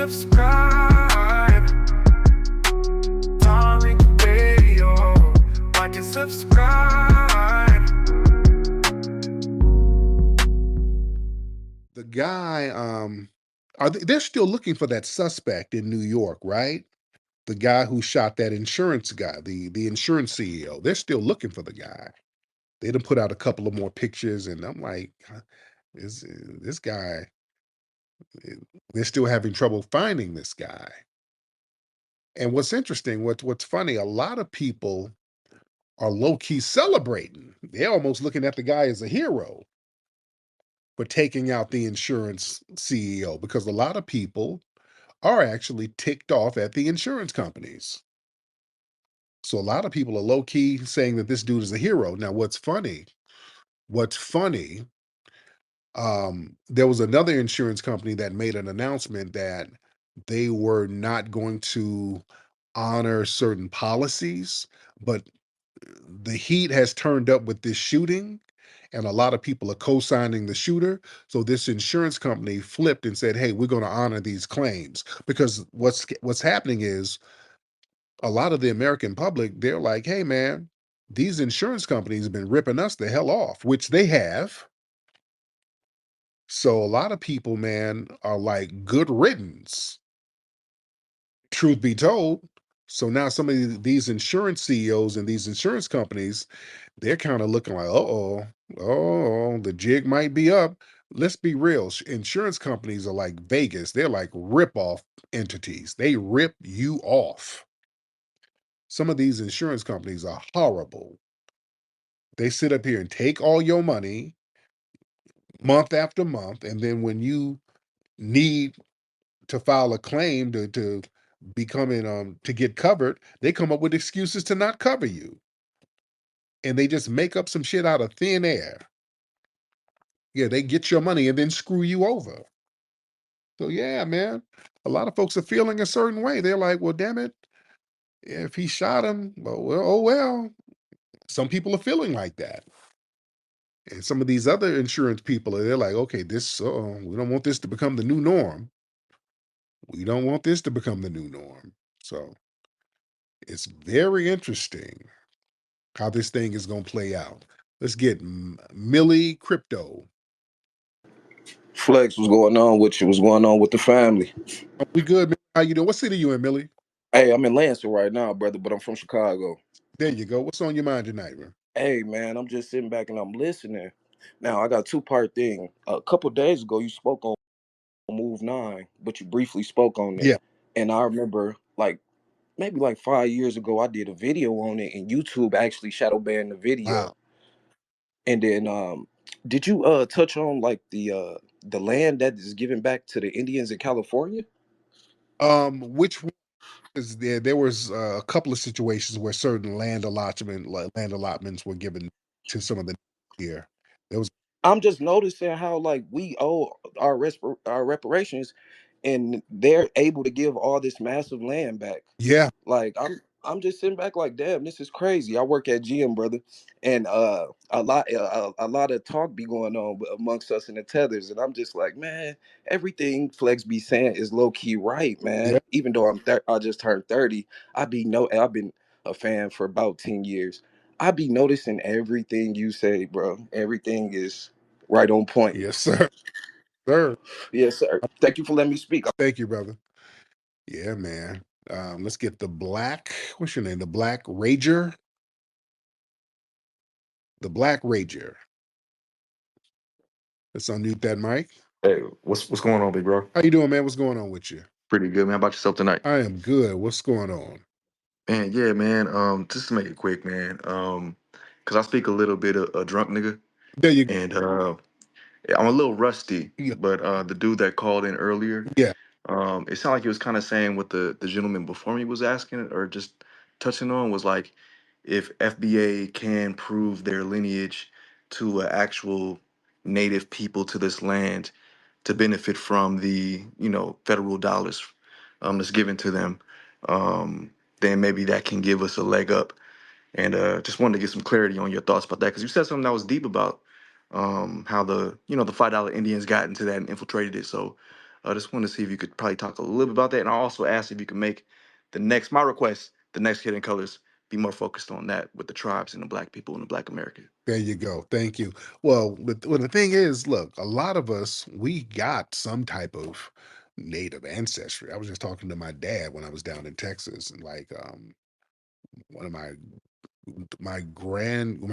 subscribe. Tariq Radio. Like and subscribe. The guy, they're still looking for that suspect in New York, right? The guy who shot that insurance guy, the insurance CEO. They're still looking for the guy. They done put out a couple of more pictures, and I'm like, is this guy? eh, They're still having trouble finding this guy. And what's interesting, what's funny, a lot of people are low key celebrating. They're almost looking at the guy as a hero for taking out the insurance CEO because a lot of people are actually ticked off at the insurance companies. So a lot of people are low key saying that this dude is a hero. Now, what's funny, there was another insurance company that made an announcement that they were not going to honor certain policies, but the heat has turned up with this shooting, and a lot of people are co-signing the shooter. So this insurance company flipped and said, "Hey, we're going to honor these claims," because what's happening is a lot of the American public, they're like, "Hey, man, these insurance companies have been ripping us the hell off," which they have. So a lot of people, man, are like, "Good riddance." Truth be told. So now some of these insurance CEOs and these insurance companies, they're kind of looking like, oh, the jig might be up. Let's be real. Insurance companies are like Vegas. They're like rip-off entities. They rip you off. Some of these insurance companies are horrible. They sit up here and take all your money month after month, and then when you need to file a claim to becoming to get covered, they come up with excuses to not cover you. And they just make up some shit out of thin air. Yeah, they get your money and then screw you over. So yeah, man, a lot of folks are feeling a certain way. They're like, well, damn it, if he shot him, oh well. Some people are feeling like that. And some of these other insurance people, they're like, okay, we don't want this to become the new norm. We don't want this to become the new norm. So it's very interesting how this thing is going to play out. Let's get Millie Crypto. Flex, what's going on with you? What's going on with the family? We good, man? How you doing? What city you in, Millie? Hey, I'm in Lansing right now, brother, but I'm from Chicago. There you go. What's on your mind tonight, man? Hey, man, I'm just sitting back and I'm listening. Now, I got a two-part thing. A couple days ago, you spoke on Move 9, but you briefly spoke on it. Yeah. And I remember, like, maybe like 5 years ago, I did a video on it, and YouTube actually shadow banned the video. Wow. And then, did you touch on like the land that is given back to the Indians in California? Which one is there? There was a couple of situations where certain land allotments were given to some of the here. There was I'm just noticing how like we owe our reparations, and they're able to give all this massive land back. yeah, Like I'm just sitting back like, damn, this is crazy. I work at GM, brother, and a lot of talk be going on amongst us in the tethers, and I'm just like, man, everything Flex be saying is low key right, yeah, man. Even though I just turned 30, I've been a fan for about 10 years. I be noticing everything you say, bro. Everything is right on point. yes, sir. Sir. Yes, sir. Thank you for letting me speak. Thank you, brother. Yeah, man. Let's get the black. What's your name? The Black Rager. The Black Rager. Let's unmute that mic. Hey, what's going on, big bro? How you doing, man? What's going on with you? Pretty good, man. How about yourself tonight? I am good. What's going on? Man, yeah, man. Just to make it quick, man. Cause I speak a little bit of a drunk nigga, There you go. and I'm a little rusty. Yeah. But the dude that called in earlier, Yeah. it sounded like he was kind of saying what the gentleman before me was asking, or just touching on was like, if FBA can prove their lineage to actual native people to this land to benefit from the federal dollars that's given to them, then maybe that can give us a leg up. And just wanted to get some clarity on your thoughts about that because you said something that was deep about how the $5 Indians got into that and infiltrated it. So I just wanted to see if you could probably talk a little bit about that, and I also asked if you could make my request, the next Hidden Colors, be more focused on that with the tribes and the Black people and the Black America. There you go. Thank you. Well, the thing is, look, a lot of us, we got some type of native ancestry. I was just talking to my dad when I was down in Texas, and like one of my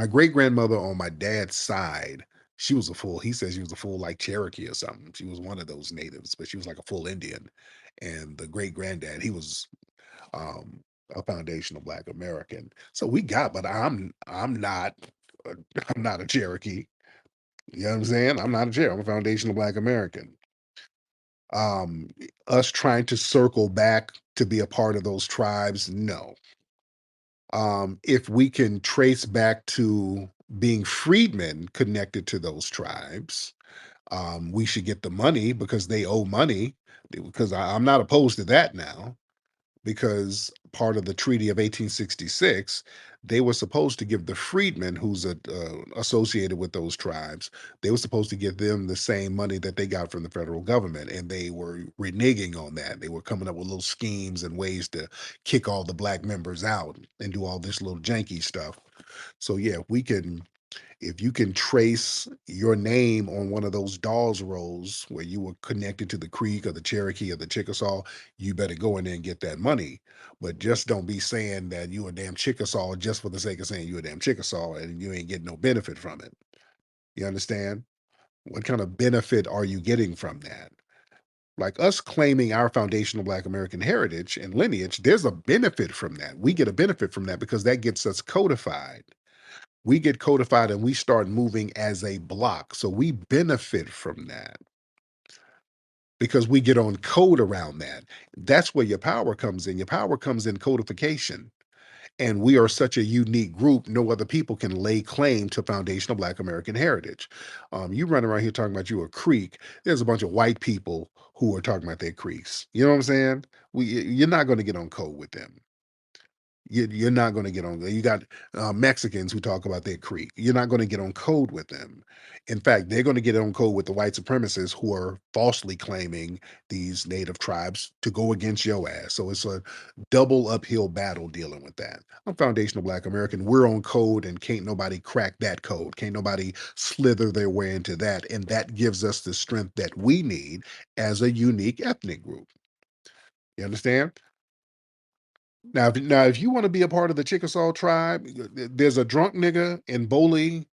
great grandmother on my dad's side, she was a full, he says she was a full like Cherokee or something. She was one of those natives, but she was like a full Indian. And the great granddad, he was um a foundational Black American. So we got, but I'm not I'm not a Cherokee. You know what I'm saying? I'm not a Cherokee. I'm a foundational Black American. Um, Us trying to circle back to be a part of those tribes, no. If we can trace back to being freedmen connected to those tribes, we should get the money because they owe money. Because I'm not opposed to that now, because part of the Treaty of 1866, they were supposed to give the freedmen who's associated with those tribes, they were supposed to give them the same money that they got from the federal government, and they were reneging on that. They were coming up with little schemes and ways to kick all the Black members out and do all this little janky stuff. So yeah, if you can trace your name on one of those Dawes rolls where you were connected to the Creek or the Cherokee or the Chickasaw, you better go in there and get that money. But just don't be saying that you a damn Chickasaw just for the sake of saying you a damn Chickasaw and you ain't getting no benefit from it. You understand? What kind of benefit are you getting from that? Like us claiming our foundational Black American heritage and lineage, there's a benefit from that. We get a benefit from that because that gets us codified. We get codified and we start moving as a block. So we benefit from that because we get on code around that. That's where your power comes in. Your power comes in codification. And we are such a unique group, no other people can lay claim to foundational Black American heritage. You run around here talking about you a Creek. There's a bunch of white people who are talking about their Creeks. You know what I'm saying? You're not going to get on code with them. You're not going to get on. You got Mexicans who talk about their Creek. You're not going to get on code with them. In fact, they're going to get on code with the white supremacists who are falsely claiming these native tribes to go against your ass. So it's a double uphill battle dealing with that. I'm foundational Black American. We're on code, and can't nobody crack that code. Can't nobody slither their way into that. And that gives us the strength that we need as a unique ethnic group. You understand? Now, if you want to be a part of the Chickasaw tribe, there's a drunk nigga in Boley,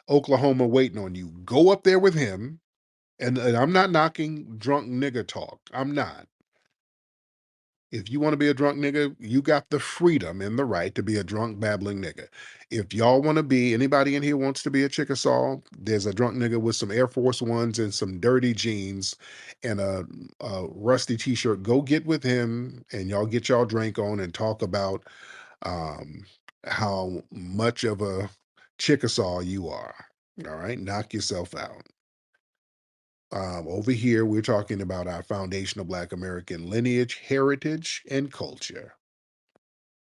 Oklahoma, waiting on you. Go up there with him, and I'm not knocking drunk nigga talk. I'm not. If you want to be a drunk nigga, you got the freedom and the right to be a drunk babbling nigga. If y'all want to be, anybody in here wants to be a Chickasaw, there's a drunk nigga with some Air Force Ones and some dirty jeans and a rusty t-shirt. Go get with him and y'all get y'all drink on and talk about um, how much of a Chickasaw you are. All right, knock yourself out. Over here, we're talking about our foundational Black American lineage, heritage, and culture.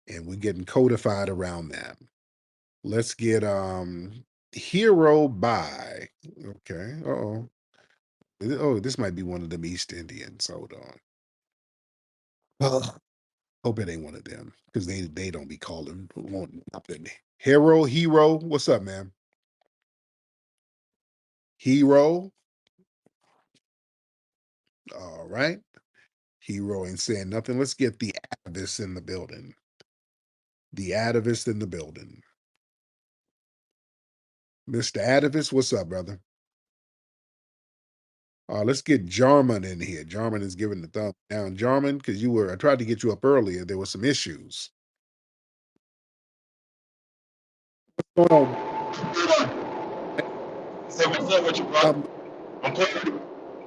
And we're getting codified around that. Let's get Hero by. Okay. Uh-oh. Oh, this might be one of them East Indians. Hold on. Hope it ain't one of them, because they don't be calling wanting nothing. Hero, what's up, man? Hero. All right. Hero ain't saying nothing. Let's get the Avis in the building. The Atavist in the building. Mr. Atavist, what's up, brother? Let's get Jarman in here. Jarman is giving the thumb down. Jarman, because I tried to get you up earlier. There were some issues. What's going on? Say what's up with you, brother? I'm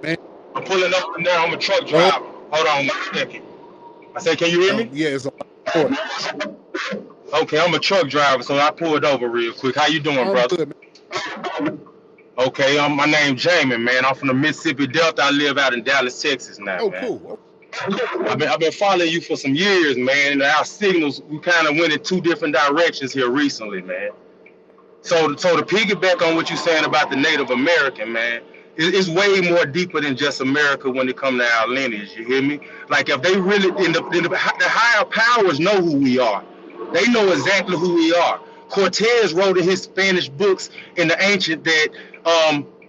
man. pulling up now. I'm a truck driver. Hold on 1 second. I said, can you hear me? Yeah, it's a Okay, I'm a truck driver, so I pulled over real quick. How you doing, brother? Good, okay, my name's Jamie, man. I'm from the Mississippi Delta. I live out in Dallas, Texas now, man. Cool. I've been following you for some years, man. And our signals, we kind of went in two different directions here recently, man. So to piggyback on what you're saying about the Native American, man, It's way more deeper than just America when it comes to our lineage. You hear me? Like if they really, the higher powers know who we are. They know exactly who we are. Cortez wrote in his Spanish books in the ancient that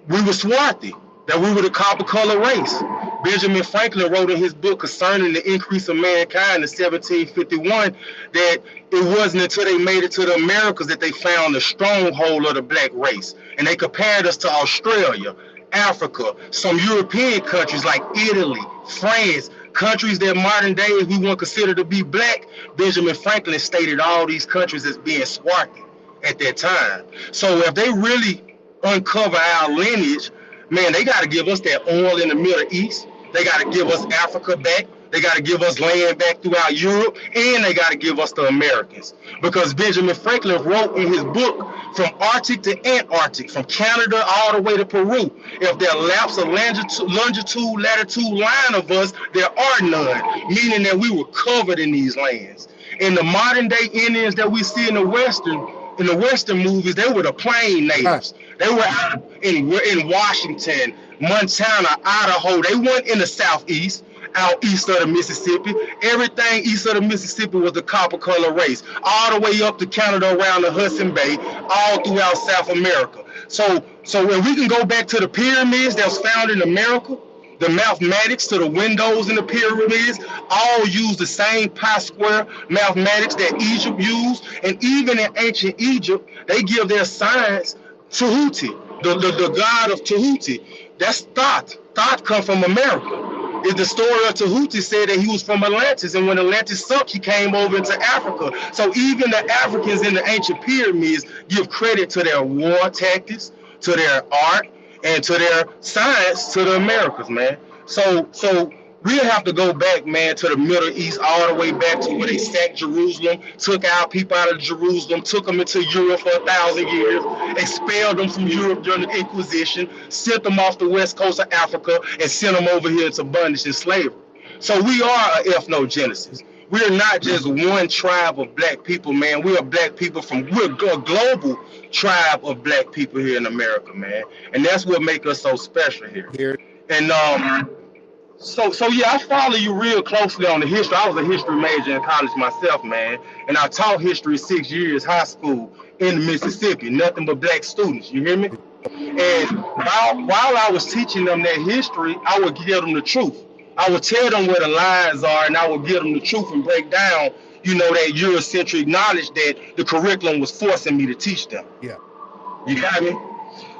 we were swarthy, that we were the copper color race. Benjamin Franklin wrote in his book concerning the increase of mankind in 1751 that it wasn't until they made it to the Americas that they found the stronghold of the black race. And they compared us to Australia, Africa, some European countries like Italy, France, countries that modern days we won't consider to be black. Benjamin Franklin stated all these countries as being swarthy at that time. So if they really uncover our lineage, man, they got to give us that oil in the Middle East. They got to give us Africa back. They got to give us land back throughout Europe, and they got to give us the Americans. Because Benjamin Franklin wrote in his book, from Arctic to Antarctic, from Canada all the way to Peru, if there lapse a longitude, latitude line of us, there are none, meaning that we were covered in these lands. And the modern day Indians that we see in the Western movies, they were the plain natives. They were out in Washington, Montana, Idaho. They weren't in the Southeast, out east of the Mississippi. Everything east of the Mississippi was the copper color race, all the way up to Canada around the Hudson Bay, all throughout South America. So when we can go back to the pyramids that was found in America, the mathematics to the windows in the pyramids all use the same pi square mathematics that Egypt used. And even in ancient Egypt, they give their science Tahuti, the god of Tahuti. That's Thoth. Thoth come from America. Is the story of Tahuti said that he was from Atlantis, and when Atlantis sunk, he came over into Africa. So even the Africans in the ancient pyramids give credit to their war tactics, to their art, and to their science to the Americas, man. So we'll have to go back, man, to the Middle East, all the way back to where they sacked Jerusalem, took our people out of Jerusalem, took them into Europe for 1,000 years, expelled them from Europe during the Inquisition, sent them off the west coast of Africa, and sent them over here into bondage and slavery. So we are an ethnogenesis. We are not just one tribe of black people, man. We are black people we're a global tribe of black people here in America, man. And that's what makes us so special here. And So yeah, I follow you real closely on the history. I was a history major in college myself, man. And I taught history 6 years, high school in Mississippi, nothing but black students, you hear me? And while I was teaching them that history, I would give them the truth. I would tell them where the lines are, and I would give them the truth and break down, that Eurocentric knowledge that the curriculum was forcing me to teach them. Yeah. You got me?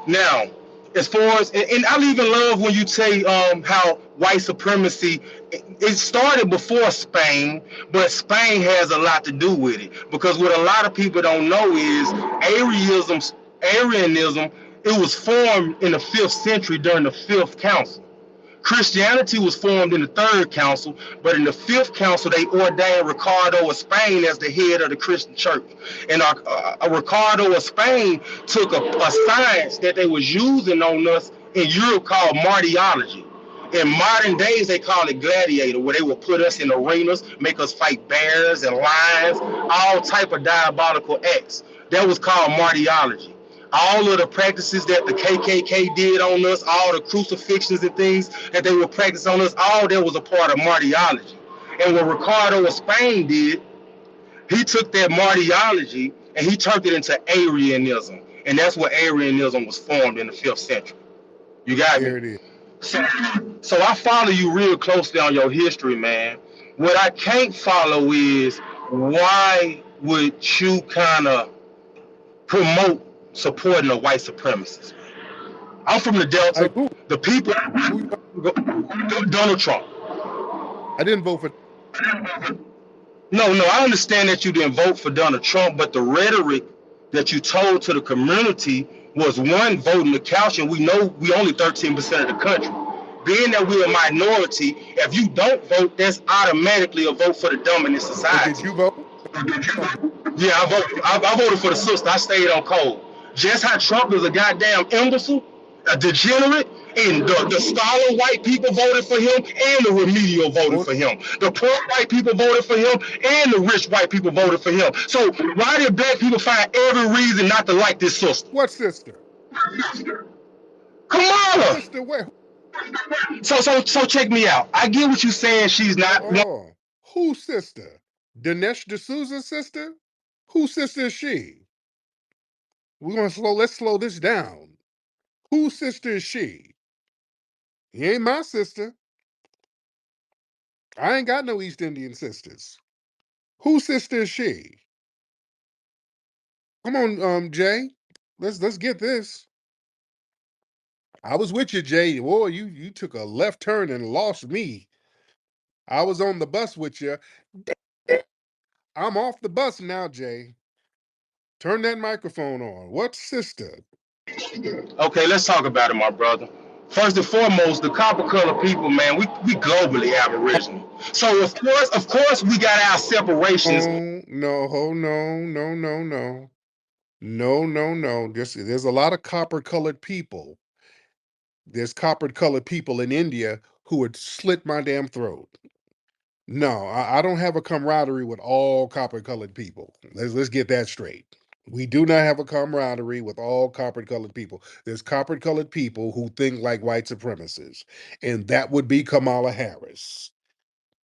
Now, as far as, and I even love when you say how white supremacy, it started before Spain, but Spain has a lot to do with it. Because what a lot of people don't know is Arianism, it was formed in the 5th century during the 5th council. Christianity was formed in the 3rd council, but in the 5th council, they ordained Ricardo of Spain as the head of the Christian church. And Ricardo of Spain took a science that they was using on us in Europe called martyrology. In modern days, they call it gladiator, where they will put us in arenas, make us fight bears and lions, all type of diabolical acts. That was called martyrology. All of the practices that the KKK did on us, all the crucifixions and things that they would practice on us, all that was a part of martyrology. And what Ricardo of Spain did, he took that martyrology and he turned it into Arianism. And that's where Arianism was formed in the 5th century. You got Here me? it is. So I follow you real closely on your history, man. What I can't follow is why would you kind of promote supporting the white supremacists? I'm from the Delta. Like who? The people, Donald Trump. I didn't vote for. No, I understand that you didn't vote for Donald Trump, but the rhetoric that you told to the community was one, voting the couch, and we know we only 13% of the country. Being that we're a minority, if you don't vote, that's automatically a vote for the dominant society. Did you vote? Yeah, I voted for the sister. I stayed on code. Just how Trump is a goddamn imbecile, a degenerate, and the scholar white people voted for him, and the remedial voted for him. The poor white people voted for him, and the rich white people voted for him. So why did black people find every reason not to like this sister? What sister? Kamala. Sister where? So check me out. I get what you're saying. She's not. Oh, whose sister? Dinesh D'Souza's sister? Whose sister is she? Let's slow this down. Whose sister is she? He ain't my sister. I ain't got no East Indian sisters. Whose sister is she? Come on, Jay. Let's get this. I was with you, Jay. Boy, you took a left turn and lost me. I was on the bus with you. I'm off the bus now, Jay. Turn that microphone on. What sister? Okay, let's talk about it, my brother. First and foremost, the copper color people, man, we globally Aboriginal. So of course, we got our separations. Oh, no, no. No. There's a lot of copper-colored people. There's copper-colored people in India who would slit my damn throat. No, I don't have a camaraderie with all copper-colored people. Let's get that straight. We do not have a camaraderie with all copper-colored people. There's copper-colored people who think like white supremacists, and that would be Kamala Harris.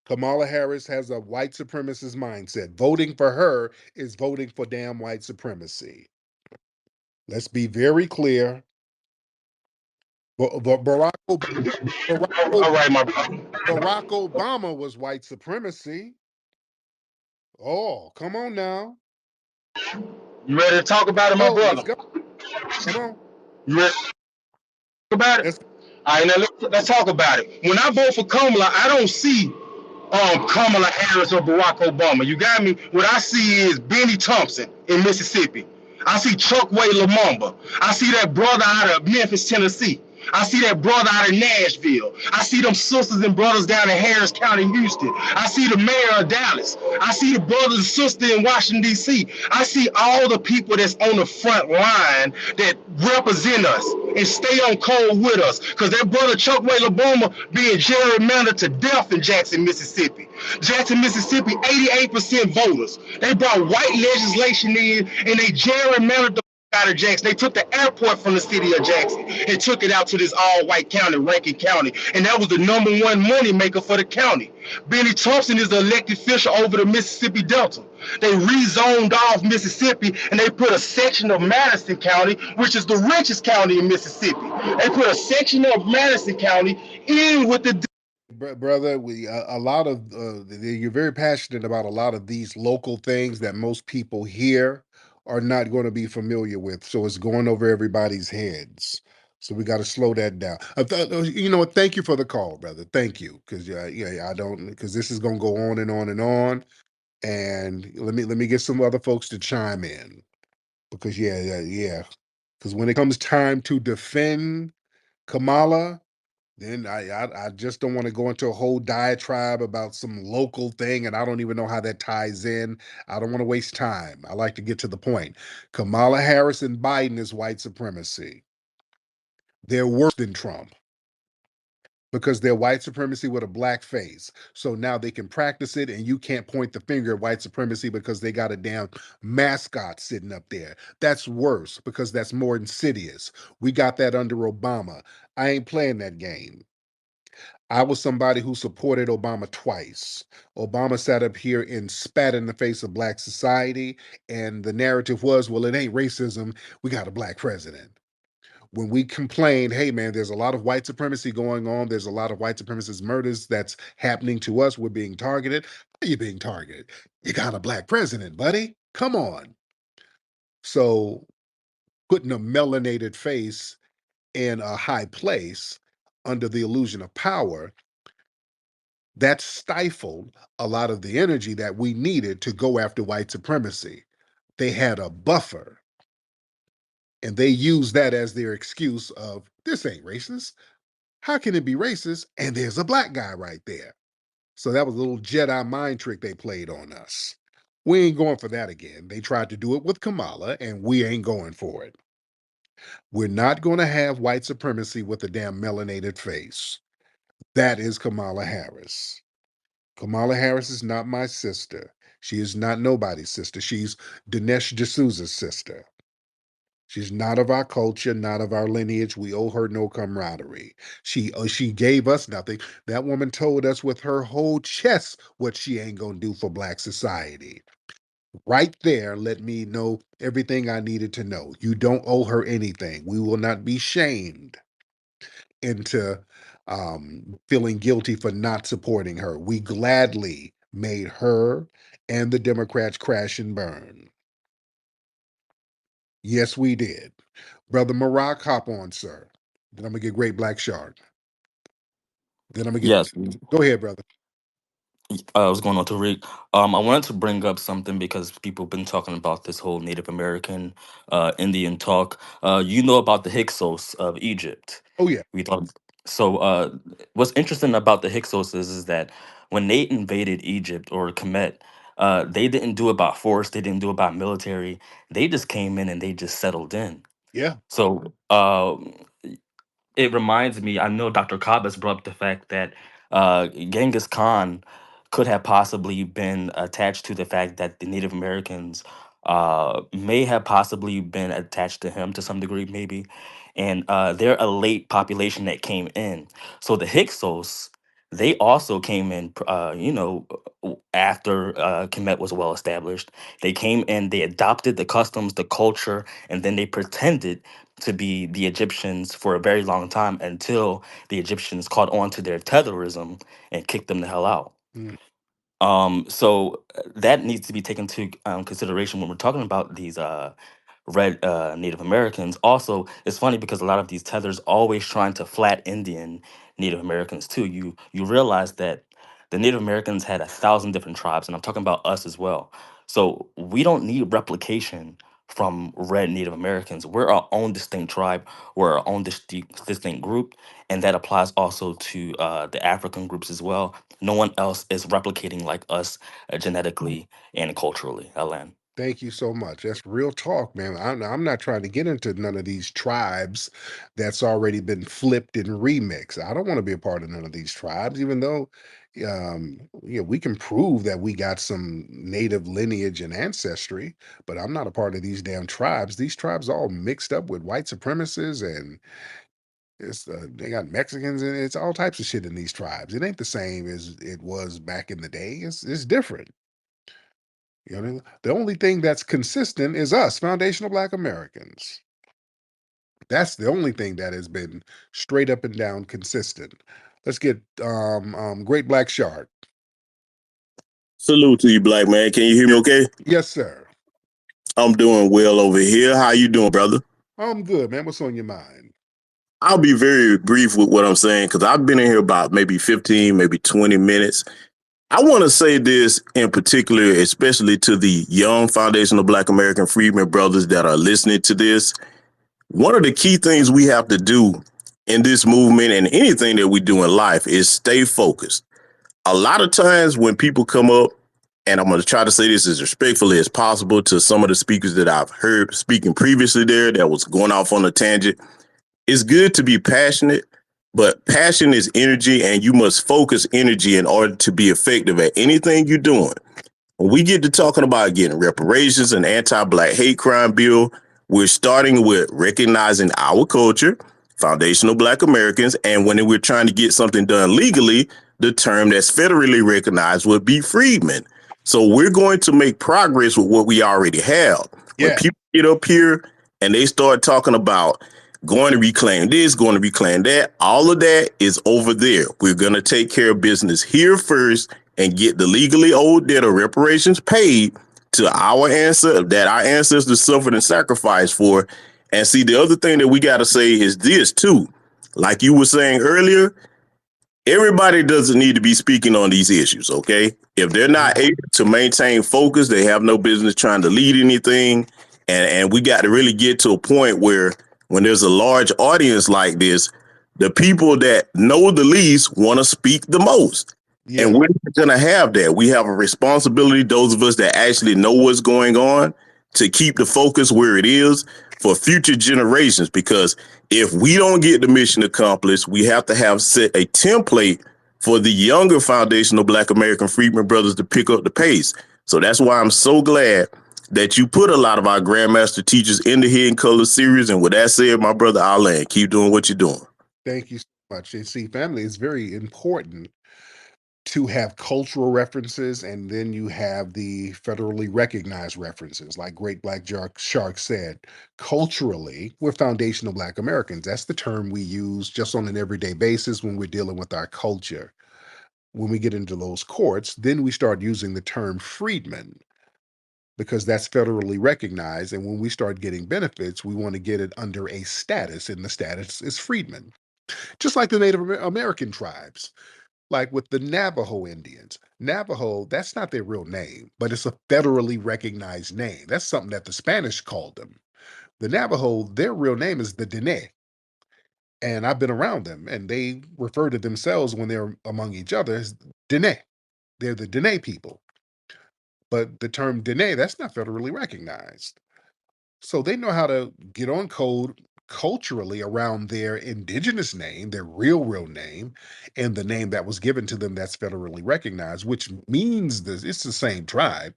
Kamala Harris has a white supremacist mindset. Voting for her is voting for damn white supremacy. Let's be very clear. Barack All right, my brother. Obama was white supremacy. Oh, come on now. You ready to talk about it, my Oh, let's brother? go. Come on. You ready to talk about it? Let's All right, now let's talk about it. When I vote for Kamala, I don't see Kamala Harris or Barack Obama. You got me? What I see is Benny Thompson in Mississippi. I see Chuckway Lumumba. I see that brother out of Memphis, Tennessee. I see that brother out of Nashville. I see them sisters and brothers down in Harris County, Houston. I see the mayor of Dallas. I see the brothers and sisters in Washington, D.C. I see all the people that's on the front line that represent us and stay on code with us. Because that brother Chuckway Lumumba being gerrymandered to death in Jackson, Mississippi. Jackson, Mississippi, 88% voters. They brought white legislation in and they gerrymandered the out of Jackson. They took the airport from the city of Jackson and took it out to this all-white county, Rankin County, and that was the #1 money maker for the county. Benny Thompson is the elected official over the Mississippi Delta. They rezoned off Mississippi and they put a section of Madison County, which is the richest county in Mississippi. They put a section of Madison County in with the brother, a lot of you're very passionate about a lot of these local things that most people here are not going to be familiar with. So it's going over everybody's heads. So we got to slow that down. You know what? Thank you for the call, brother. Thank you, because I don't, because this is going to go on and on and on. And let me get some other folks to chime in, because yeah. Because when it comes time to defend Kamala, then I just don't want to go into a whole diatribe about some local thing, and I don't even know how that ties in. I don't want to waste time. I like to get to the point. Kamala Harris and Biden is white supremacy. They're worse than Trump because they're white supremacy with a black face. So now they can practice it, and you can't point the finger at white supremacy because they got a damn mascot sitting up there. That's worse because that's more insidious. We got that under Obama. I ain't playing that game. I was somebody who supported Obama twice. Obama sat up here and spat in the face of black society, and the narrative was, well, it ain't racism. We got a black president. When we complained, hey, man, there's a lot of white supremacy going on. There's a lot of white supremacist murders that's happening to us. We're being targeted. How are you being targeted? You got a black president, buddy. Come on. So putting a melanated face in a high place under the illusion of power, that stifled a lot of the energy that we needed to go after white supremacy. They had a buffer, and they used that as their excuse of, this ain't racist. How can it be racist? And there's a black guy right there. So that was a little Jedi mind trick they played on us. We ain't going for that again. They tried to do it with Kamala, and we ain't going for it. We're not going to have white supremacy with a damn melanated face. That is Kamala Harris. Kamala Harris is not my sister. She is not nobody's sister. She's Dinesh D'Souza's sister. She's not of our culture, not of our lineage. We owe her no camaraderie. She gave us nothing. That woman told us with her whole chest what she ain't gonna do for Black society. Right there, let me know everything I needed to know. You don't owe her anything. We will not be shamed into feeling guilty for not supporting her. We gladly made her and the Democrats crash and burn. Yes, we did. Brother Marak, hop on, sir. Then I'm gonna get Great Black Shark. Then I'm gonna get. Yes, Go ahead, brother. what's going on, Tariq? I wanted to bring up something because people have been talking about this whole Native American, Indian talk. You know about the Hyksos of Egypt. Oh yeah, We thought so. What's interesting about the Hyksos is that when they invaded Egypt or Kemet, they didn't do it by force. They didn't do it by military. They just came in and they just settled in. yeah. So it reminds me, I know Dr. Kabas brought up the fact that Genghis Khan could have possibly been attached to the fact that the Native Americans may have possibly been attached to him to some degree, maybe. And they're a late population that came in. So the Hyksos, they also came in, after Kemet was well established. They came in, they adopted the customs, the culture, and then they pretended to be the Egyptians for a very long time until the Egyptians caught on to their terrorism and kicked them the hell out. Mm, So that needs to be taken to consideration when we're talking about these red Native Americans. Also, it's funny because a lot of these tethers always trying to flat Indian Native Americans too. You realize that the Native Americans had 1,000 different tribes, and I'm talking about us as well. So we don't need replication from red Native Americans. We're our own distinct tribe. We're our own distinct group, and that applies also to the African groups as well. No one else is replicating like us genetically and culturally. Alan. thank you so much. That's real talk, man. I'm not trying to get into none of these tribes that's already been flipped and remixed. I don't want to be a part of none of these tribes, even though, we can prove that we got some native lineage and ancestry. But I'm not a part of these damn tribes. These tribes all mixed up with white supremacists, and they got Mexicans, and it's all types of shit in these tribes. It ain't the same as it was back in the day. It's different. The only thing that's consistent is us, foundational Black Americans. That's the only thing that has been straight up and down consistent. Let's get Great Black Shark. Salute to you, black man. Can you hear me okay? Yes, sir. I'm doing well over here. How you doing, brother? I'm good, man. What's on your mind? I'll be very brief with what I'm saying because I've been in here about maybe 15, maybe 20 minutes. I want to say this in particular, especially to the young foundational Black American freedmen brothers that are listening to this. One of the key things we have to do in this movement and anything that we do in life is stay focused. A lot of times when people come up, and I'm going to try to say this as respectfully as possible to some of the speakers that I've heard speaking previously there that was going off on a tangent. It's good to be passionate, but passion is energy, and you must focus energy in order to be effective at anything you're doing. When we get to talking about getting reparations and anti-Black hate crime bill, we're starting with recognizing our culture, foundational Black Americans, and when we're trying to get something done legally, the term that's federally recognized would be freedmen. So we're going to make progress with what we already have. When people get up here and they start talking about going to reclaim this, going to reclaim that, all of that is over there. We're going to take care of business here first and get the legally owed debt of reparations paid to our ancestors suffered and sacrificed for. And see, the other thing that we got to say is this too. Like you were saying earlier, everybody doesn't need to be speaking on these issues, okay? If they're not able to maintain focus, they have no business trying to lead anything. And we got to really get to a point where when there's a large audience like this, the people that know the least want to speak the most. Yeah. And we're not going to have that. We have a responsibility, those of us that actually know what's going on, to keep the focus where it is for future generations. Because if we don't get the mission accomplished, we have to have set a template for the younger foundational Black American freedmen brothers to pick up the pace. So that's why I'm so glad that you put a lot of our grandmaster teachers in the Hidden Color series. And with that said, my brother, I'll land. Keep doing what you're doing. Thank you so much. And see, family is very important to have cultural references, and then you have the federally recognized references, like Great Black Shark said. Culturally, we're foundational Black Americans. That's the term we use just on an everyday basis when we're dealing with our culture. When we get into those courts, then we start using the term freedmen because that's federally recognized. And when we start getting benefits, we want to get it under a status, and the status is freedmen. Just like the Native American tribes, like with the Navajo Indians. Navajo, that's not their real name, but it's a federally recognized name. That's something that the Spanish called them. The Navajo, their real name is the Dene. And I've been around them, and they refer to themselves when they're among each other as Dene. They're the Dene people. But the term Dene, that's not federally recognized. So they know how to get on code culturally around their indigenous name, their real name, and the name that was given to them that's federally recognized, which means this it's the same tribe.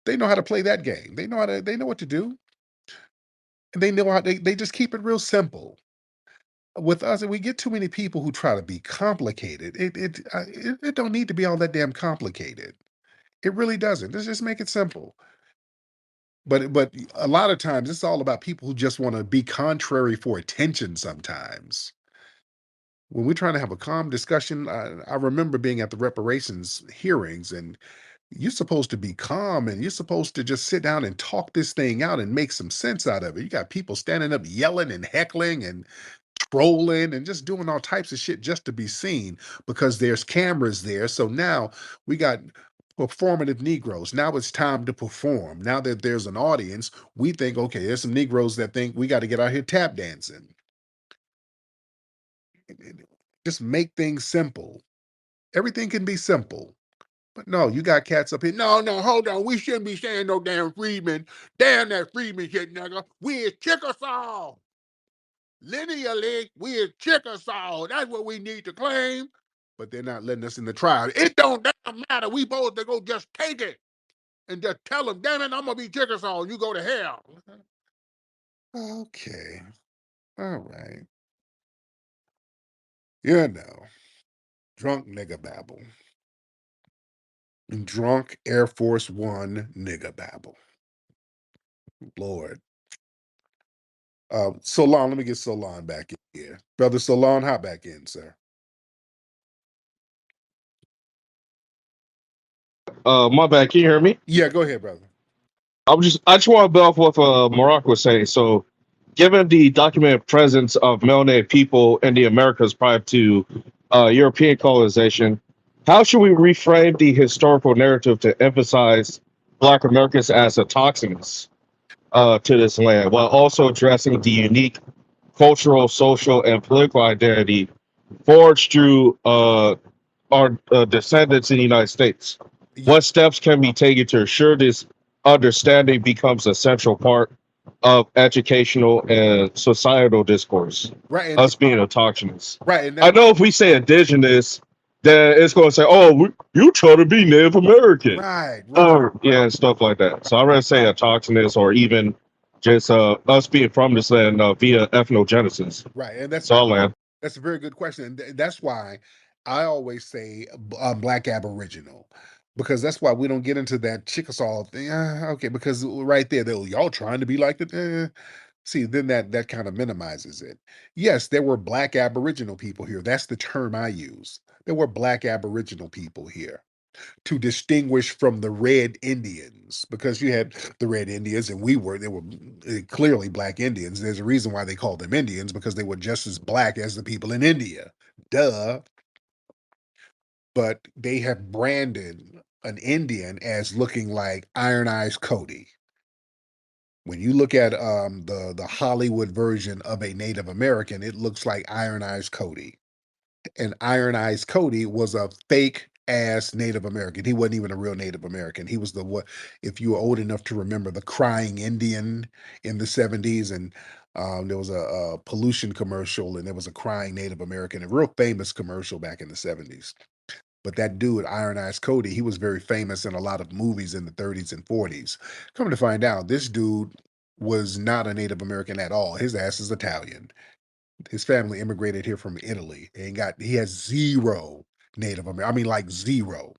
They know how to play that game. They know what to do. And they know how they just keep it real simple. With us, and we get too many people who try to be complicated. It don't need to be all that damn complicated. It really doesn't. Let's just make it simple. But a lot of times it's all about people who just want to be contrary for attention sometimes. When we're trying to have a calm discussion, I remember being at the reparations hearings, and you're supposed to be calm and you're supposed to just sit down and talk this thing out and make some sense out of it. You got people standing up yelling and heckling and trolling and just doing all types of shit just to be seen because there's cameras there. So now we got performative Negroes. Now it's time to perform. Now that there's an audience, we think, okay, there's some Negroes that think we got to get out here tap dancing. Just make things simple. Everything can be simple. But no, you got cats up here. No, no, hold on. We shouldn't be saying no damn Freedmen. Damn that Freedman shit, nigga. We is Chickasaw. Lineally, we is Chickasaw. That's what we need to claim. But they're not letting us in the tribe. It don't damn matter. We supposed to go just take it and just tell them, damn it, I'm gonna be Chickasaw. You go to hell. Okay. All right. You know, drunk nigga babble. Drunk Air Force One nigga babble. Lord. Solon, let me get Solon back in here. Brother Solon, hop back in, sir. My bad. Can you hear me? Yeah, go ahead, brother. I just want to build off what Morocco was saying. So, given the documented presence of melanated people in the Americas prior to European colonization, how should we reframe the historical narrative to emphasize Black Americans as autochthonous to this land, while also addressing the unique cultural, social, and political identity forged through our descendants in the United States? Yeah, What steps can be taken to ensure this understanding becomes a central part of educational and societal discourse? right, Us being autochthonous. right, and I that know if we say indigenous, then it's going to say, "Oh, you trying to be Native American," right, or yeah, and stuff like that. So I'd rather say autochthonous, or even just us being from this land via ethnogenesis. right, and So I'll land. that's a very good question, and that's why I always say Black Aboriginal, because that's why we don't get into that Chickasaw thing. Okay, because right there, y'all trying to be like the. See, then that kind of minimizes it. Yes, there were Black Aboriginal people here. That's the term I use. There were Black Aboriginal people here to distinguish from the Red Indians, because you had the Red Indians and they were clearly Black Indians. There's a reason why they called them Indians, because they were just as black as the people in India. Duh. But they have branded an Indian as looking like Iron Eyes Cody. When you look at the Hollywood version of a Native American, it looks like Iron Eyes Cody. And Iron Eyes Cody was a fake ass Native American. He wasn't even a real Native American. He was the what, if you were old enough to remember the crying Indian in the 70s, and there was a pollution commercial, and there was a crying Native American, a real famous commercial back in the 70s. But that dude, Iron Eyes Cody, he was very famous in a lot of movies in the 30s and 40s. Come to find out, this dude was not a Native American at all. His ass is Italian. His family immigrated here from Italy and he has zero Native American. I mean, like zero.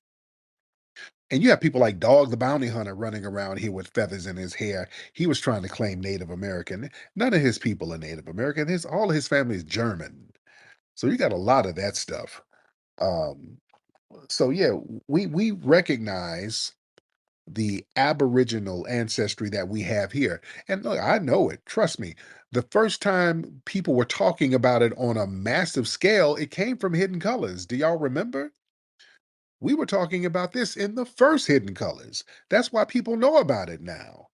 And you have people like Dog the Bounty Hunter running around here with feathers in his hair. He was trying to claim Native American. None of his people are Native American. All of his family is German. So you got a lot of that stuff. Um, so yeah, we recognize the Aboriginal ancestry that we have here. And look, I know it. Trust me. The first time people were talking about it on a massive scale, it came from Hidden Colors. Do y'all remember? We were talking about this in the first Hidden Colors. That's why people know about it now.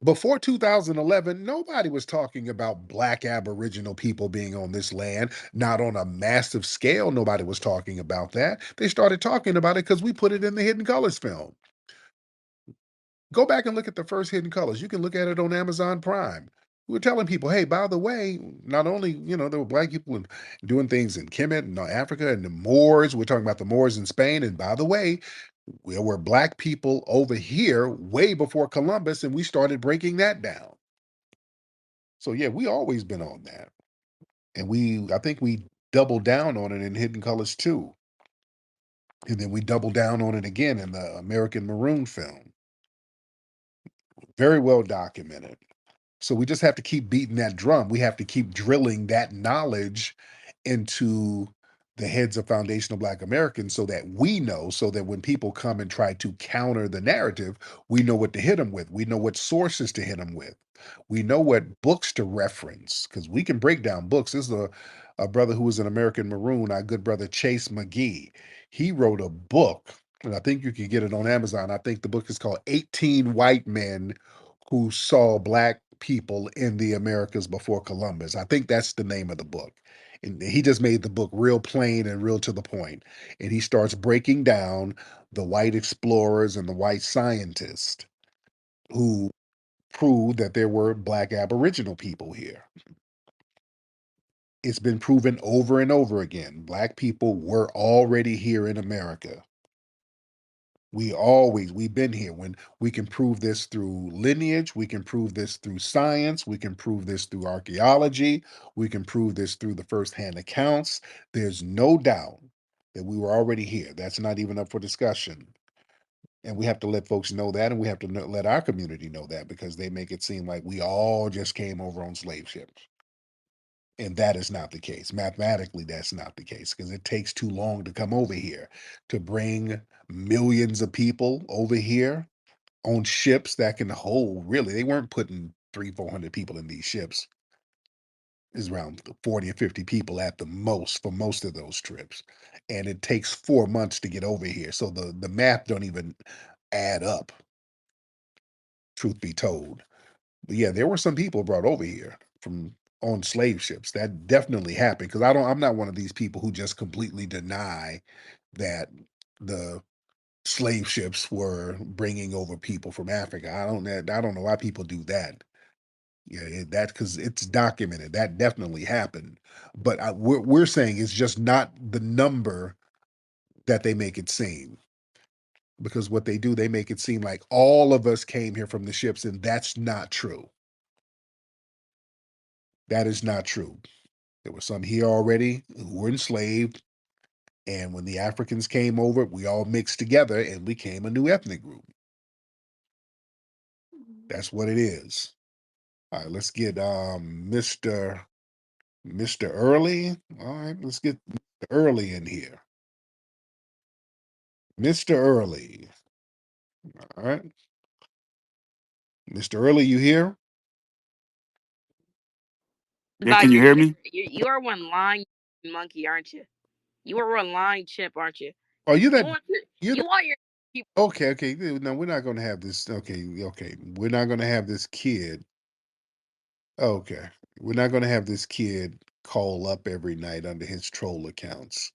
Before 2011, nobody was talking about Black Aboriginal people being on this land, not on a massive scale. Nobody was talking about that. They started talking about it because we put it in the Hidden Colors film. Go back and look at the first Hidden Colors. You can look at it on Amazon Prime. We were telling people, hey, by the way, not only, there were black people doing things in Kemet and Africa and the Moors. We're talking about the Moors in Spain. And by the way, there were black people over here way before Columbus, and we started breaking that down. So yeah, we always been on that. And I think we doubled down on it in Hidden Colors too. And then we doubled down on it again in the American Maroon film. Very well documented. So we just have to keep beating that drum. We have to keep drilling that knowledge into the heads of foundational Black Americans so that we know, so that when people come and try to counter the narrative, we know what to hit them with. We know what sources to hit them with. We know what books to reference because we can break down books. This is a brother who was an American Maroon, our good brother Chase McGee. He wrote a book, and I think you can get it on Amazon. I think the book is called 18 White Men Who Saw Black People in the Americas Before Columbus. I think that's the name of the book. And he just made the book real plain and real to the point. And he starts breaking down the white explorers and the white scientists who proved that there were Black Aboriginal people here. It's been proven over and over again. Black people were already here in America. We've been here. When we can prove this through lineage, we can prove this through science, we can prove this through archaeology, we can prove this through the firsthand accounts. There's no doubt that we were already here. That's not even up for discussion. And we have to let folks know that, and we have to let our community know that because they make it seem like we all just came over on slave ships. And that is not the case. Mathematically, that's not the case because it takes too long to come over here. To bring millions of people over here on ships that can hold, really, they weren't putting 400 people in these ships. It's around 40 or 50 people at the most for most of those trips. And it takes 4 months to get over here. So the math don't even add up, truth be told. But yeah, there were some people brought over here from on slave ships. That definitely happened because I'm not one of these people who just completely deny that the slave ships were bringing over people from Africa. I don't know why people do that. Yeah, that because it's documented. That definitely happened. But we're saying it's just not the number that they make it seem. Because what they do, they make it seem like all of us came here from the ships, and that's not true. That is not true. There were some here already who were enslaved. And when the Africans came over, we all mixed together and became a new ethnic group. That's what it is. All right, let's get Mr. Early. All right, let's get Mr. Early in here. Mr. Early. All right. Mr. Early, you here? Yeah, can you hear me? You are one lying monkey, aren't you? You are one lying chip, aren't you? Oh, you that want you you want your people. okay. No, we're not gonna have this. Okay. We're not gonna have this kid. Okay. We're not gonna have this kid call up every night under his troll accounts.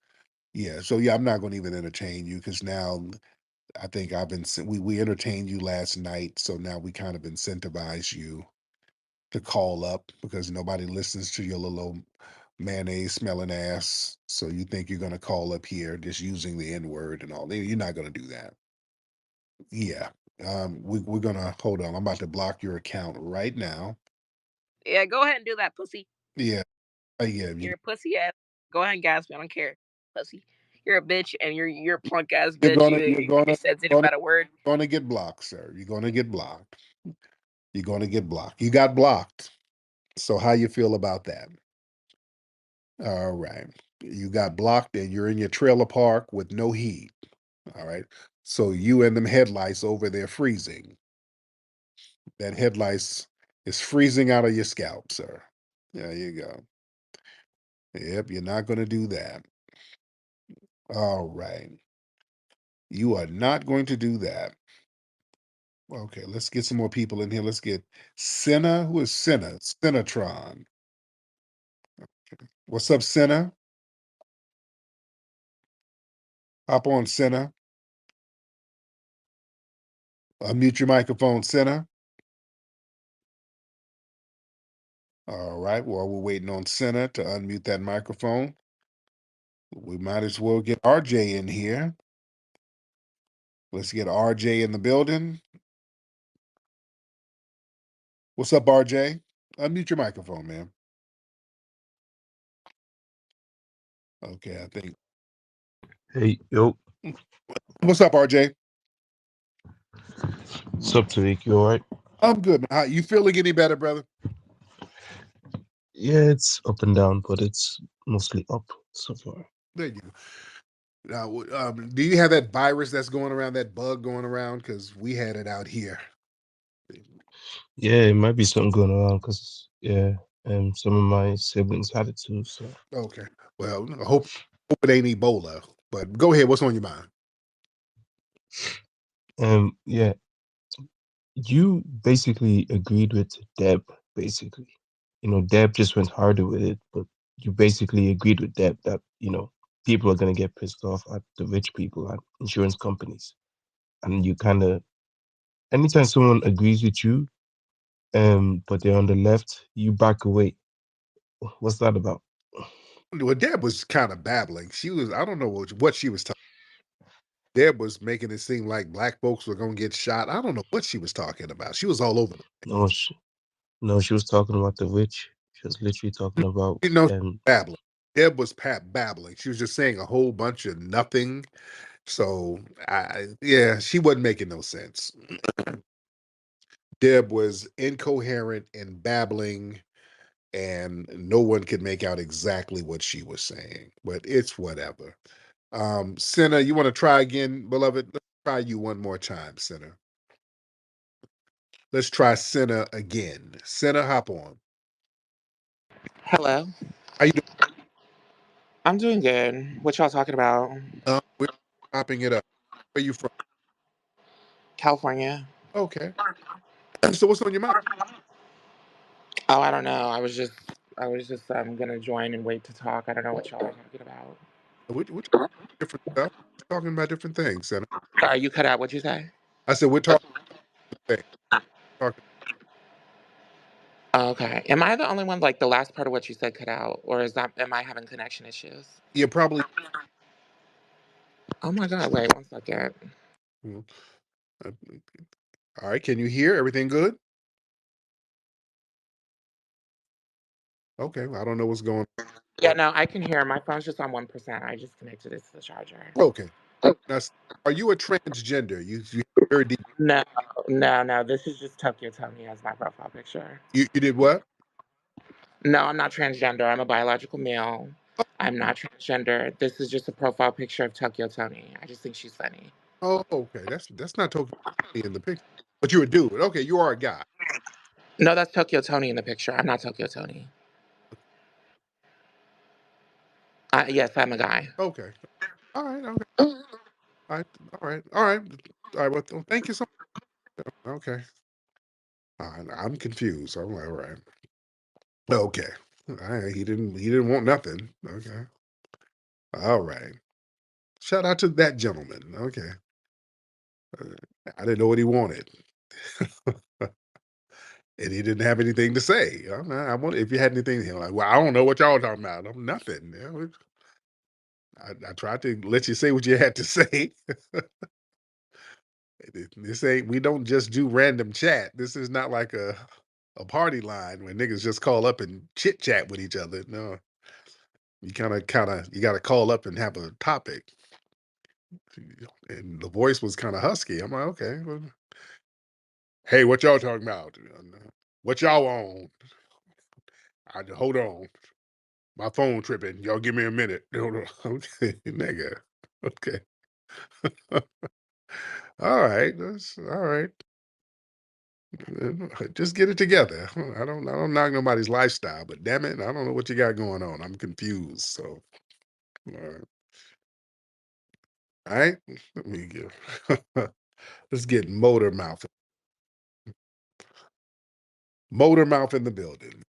Yeah, so yeah, I'm not gonna even entertain you because now I think we entertained you last night, so now we kind of incentivize you to call up because nobody listens to your little mayonnaise smelling ass. So you think you're gonna call up here just using the N-word and all. You're not gonna do that. Yeah. We're gonna hold on. I'm about to block your account right now. Yeah, go ahead and do that, pussy. Yeah. Yeah. You're a pussy ass. Go ahead and gas me. I don't care, pussy. You're a bitch, and you're a plunk ass bitch. You said anything about a word. Gonna get blocked, sir. You're gonna get blocked. You're gonna get blocked. You got blocked. So how you feel about that? All right. You got blocked and you're in your trailer park with no heat. All right. So you and them headlights over there freezing. That headlights is freezing out of your scalp, sir. There you go. Yep, you're not going to do that. All right. You are not going to do that. Okay, let's get some more people in here. Let's get Senna. Who is Senna? Senatron. What's up, Senna? Hop on, Senna. Unmute your microphone, Senna. All right. Well, we're waiting on Senna to unmute that microphone. We might as well get RJ in here. Let's get RJ in the building. What's up, RJ? Unmute your microphone, man. Okay, I think. Hey, yo, What's up, RJ? what's up, Tariq? You all right? I'm good, man. How you feeling any better, brother? Yeah, it's up and down, but it's mostly up so far. There you go. Now, do you have that virus that's going around, that bug going around? Because we had it out here. Yeah, it might be something going around because, yeah, some of my siblings had it too. So, Okay. Well, I hope it ain't Ebola. But go ahead. What's on your mind? yeah, you basically agreed with Deb, basically. Deb just went harder with it, but you basically agreed with Deb that, people are going to get pissed off at the rich people, at insurance companies. And you kind of, anytime someone agrees with you, but they're on the left, you back away. What's that about? Well, Deb was kind of babbling. I don't know what she was talking. Deb was making it seem like black folks were going to get shot. I don't know what she was talking about. She was all over No, she was talking about the witch. She was literally talking about babbling. Deb was babbling. She was just saying a whole bunch of nothing. So, yeah, she wasn't making no sense. Deb was incoherent and babbling, and no one could make out exactly what she was saying, but it's whatever. Senna, you want to try again, beloved? Let's try you one more time, Senna. Let's try Senna again. Senna, hop on. Hello. How you doing? I'm doing good. What y'all talking about? We're popping it up. Where you from? California. Okay. So what's on your mind? Oh, I don't know. I was just gonna join and wait to talk. I don't know what y'all are talking about. We're different stuff. We're talking about different things, Senna. Sorry, you cut out. What'd you say? I said we're talking things. Talking. Oh, okay. Am I the only one, like the last part of what you said cut out? Or am I having connection issues? Yeah, probably. Oh my god, wait 1 second. Mm, uh, All right. Can you hear everything good? Okay. I don't know what's going on. Yeah, no, I can hear. My phone's just on 1%. I just connected it to the charger. Okay. Now, are you a transgender? You very deep. No, no. This is just Tokyo Tony as my profile picture. You did what? No, I'm not transgender. I'm a biological male. I'm not transgender. This is just a profile picture of Tokyo Tony. I just think she's funny. Oh, okay. That's not Tokyo in the picture, but you're a dude. Okay, you are a guy. No, that's Tokyo Tony in the picture. I'm not Tokyo Tony. Yes, I'm a guy. Okay. All right. Okay. All right. All right. All right. All right. Well, thank you so much. Okay. All right. I'm confused. I'm like, all right. Okay. All right. He didn't want nothing. Okay. All right. Shout out to that gentleman. Okay. I didn't know what he wanted. And he didn't have anything to say. I wonder if you had anything. He was like, well, I don't know what y'all talking about. I'm nothing. I tried to let you say what you had to say. This ain't. We don't just do random chat. This is not like a party line where niggas just call up and chit chat with each other. No, you you got to call up and have a topic. And the voice was kind of husky. I'm like, okay, well, hey, what y'all talking about? What y'all on? Hold on. My phone tripping. Y'all give me a minute. Hold on. Okay, nigga. Okay. All right. That's all right. Just get it together. I don't knock nobody's lifestyle, but damn it, I don't know what you got going on. I'm confused. So all right. Let me get let's get motor mouth. Motor mouth in the building.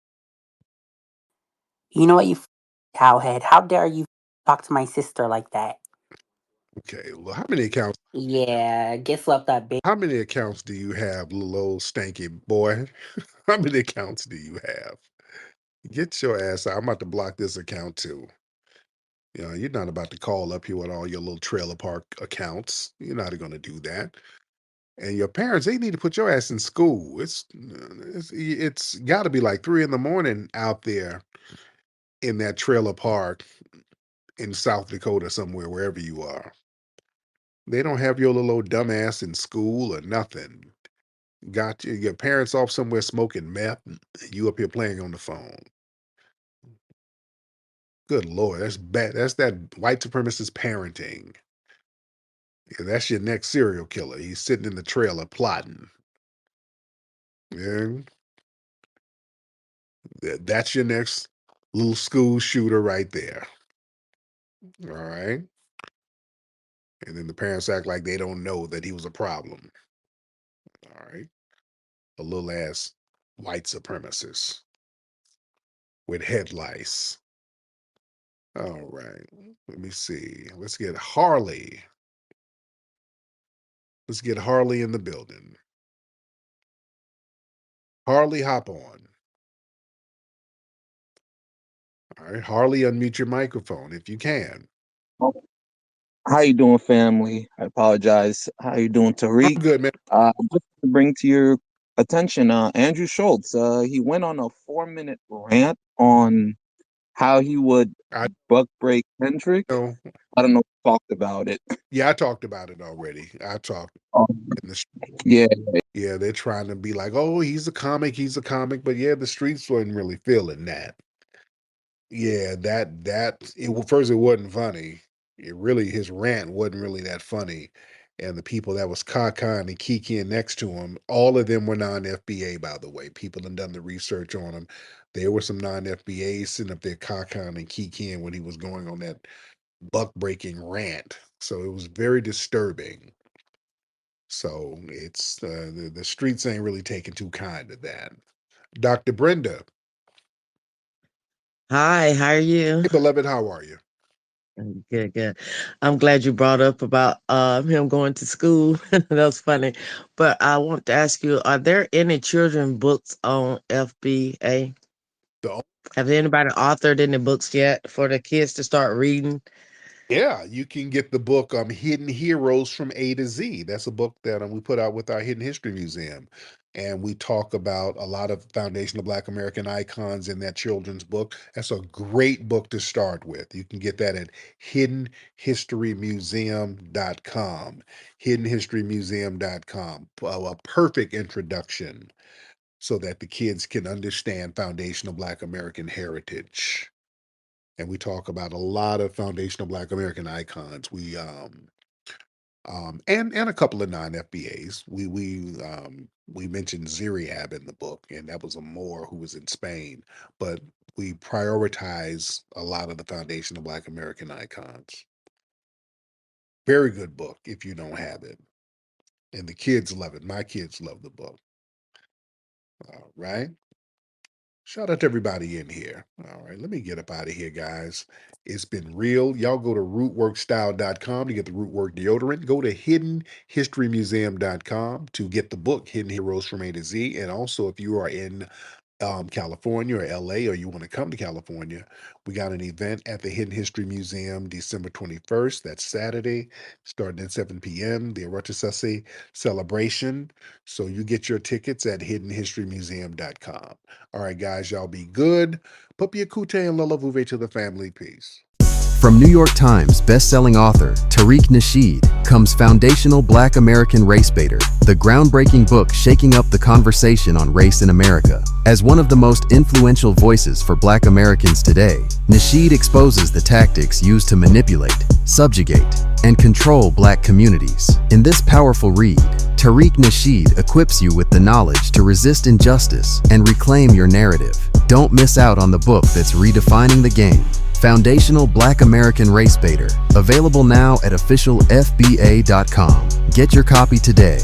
You know what, you cowhead? How dare you talk to my sister like that? Okay. Well, how many accounts? Yeah, get slept up, bitch. How many accounts do you have, little old stanky boy? How many accounts do you have? Get your ass out. I'm about to block this account too. You know, you're not about to call up here with all your little trailer park accounts. You're not going to do that. And your parents, they need to put your ass in school. It's got to be like 3 in the morning out there in that trailer park in South Dakota somewhere, wherever you are. They don't have your little old dumbass in school or nothing. Got your parents off somewhere smoking meth. And you up here playing on the phone. Good Lord, that's bad. That's that white supremacist parenting. Yeah, that's your next serial killer. He's sitting in the trailer plotting. Yeah, that's your next little school shooter right there. All right. And then the parents act like they don't know that he was a problem. All right. A little ass white supremacist with head lice. All right. Let me see. Let's get Harley. Let's get Harley in the building. Harley, hop on. All right. Harley, unmute your microphone if you can. How you doing, family? I apologize. How you doing, I'm Tariq? good, man. Just to bring to your attention, Andrew Schultz. He went on a 4-minute rant on how he would I buck break Kendrick. know. I don't know if we talked about it. Yeah, I talked about it already. I talked Um, in the yeah, yeah, they're trying to be like, oh, he's a comic, but yeah, the streets wasn't really feeling that. Yeah, first it wasn't funny. It really his rant wasn't really that funny. And the people that was caca and kikiing next to him, all of them were non-FBA, by the way. People done the research on him. There were some non-FBAs sitting up there caca and kikiing when he was going on that buck breaking rant. So it was very disturbing. So it's the streets ain't really taking too kind to that. Dr. Brenda, Hi, how are you? hey beloved, how are you? Good, good. I'm glad you brought up about him going to school. That was funny. But I want to ask you, are there any children books on FBA? The Have anybody authored any books yet for the kids to start reading? Yeah, you can get the book Hidden Heroes from A to Z. That's a book that we put out with our Hidden History Museum. And we talk about a lot of foundational Black American icons in that children's book. That's a great book to start with. You can get that at hiddenhistorymuseum.com. Hiddenhistorymuseum.com. A perfect introduction so that the kids can understand foundational Black American heritage. And we talk about a lot of foundational Black American icons. And a couple of non-FBAs. We mentioned Ziriab in the book, and that was a Moor who was in Spain. But we prioritize a lot of the foundational Black American icons. Very good book if you don't have it, and the kids love it. My kids love the book. All right. Shout out to everybody in here. All right, let me get up out of here, guys. It's been real. Y'all go to rootworkstyle.com to get the Rootwork deodorant. Go to hiddenhistorymuseum.com to get the book, Hidden Heroes from A to Z. And also, if you are in California or LA, or you want to come to California, we got an event at the Hidden History Museum December 21st. That's Saturday, starting at 7 p.m. The Arochasase celebration. So you get your tickets at hiddenhistorymuseum.com. All right, guys, y'all be good. Puppy Akute and Lala Vuve to the family. Peace. From New York Times bestselling author Tariq Nasheed comes Foundational Black American Race Baiter, the groundbreaking book shaking up the conversation on race in America. As one of the most influential voices for Black Americans today, Nasheed exposes the tactics used to manipulate, subjugate, and control Black communities. In this powerful read, Tariq Nasheed equips you with the knowledge to resist injustice and reclaim your narrative. Don't miss out on the book that's redefining the game. Foundational Black American Race Baiter, available now at officialfba.com. Get your copy today.